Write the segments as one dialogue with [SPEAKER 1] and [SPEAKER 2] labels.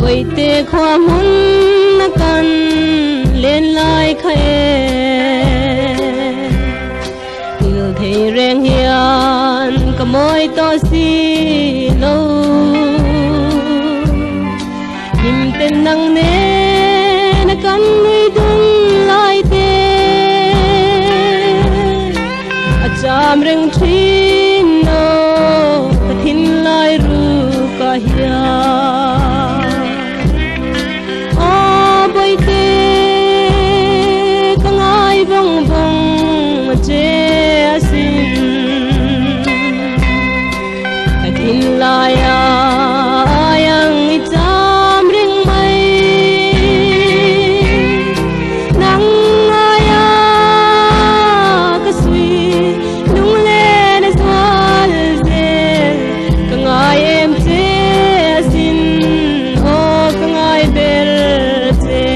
[SPEAKER 1] bồi tê khoa muốn cần lên lại khai yêu thấy rèn hiền cả môi to xì lâu nhìn tên nắng nê na cần người đừng lại tê chạm rừng chín nô tin lại ru cả hiền bồi tê có ngai vong vong che xin tin lại yang chạm rừng mây nắng aya cái suy lung lên xoa dễ cái ngai em che xin ô cái ngai bel che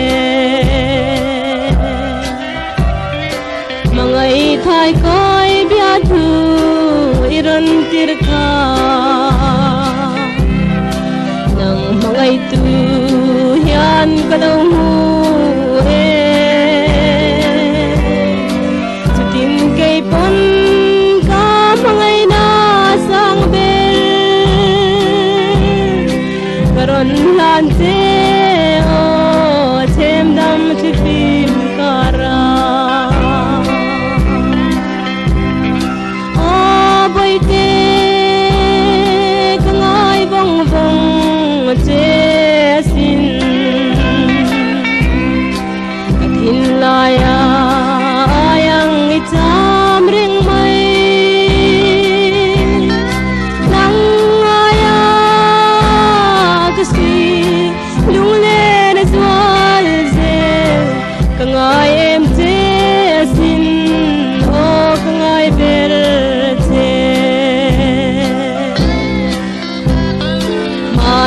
[SPEAKER 1] mangai thai coi bia thu iron tirka nang mangai tu hian ka đâu mu chutin kei pon ka mangai na sang bel karon lan che o chem dam chipim kara bồi tê cái ngai vong vong che xin cái tin lại yang chạm rừng mây nắng aya cái suy lung lên xoa dễ cái ngai em che xin ô cái ngai bel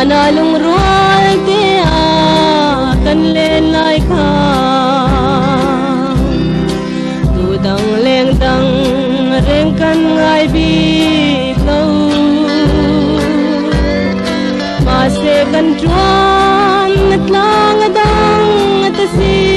[SPEAKER 1] mana lung rual te a kan lên lại kha tu dang leng dang reng kan ngai bi lâu ma se kan chuan tlang dang ta si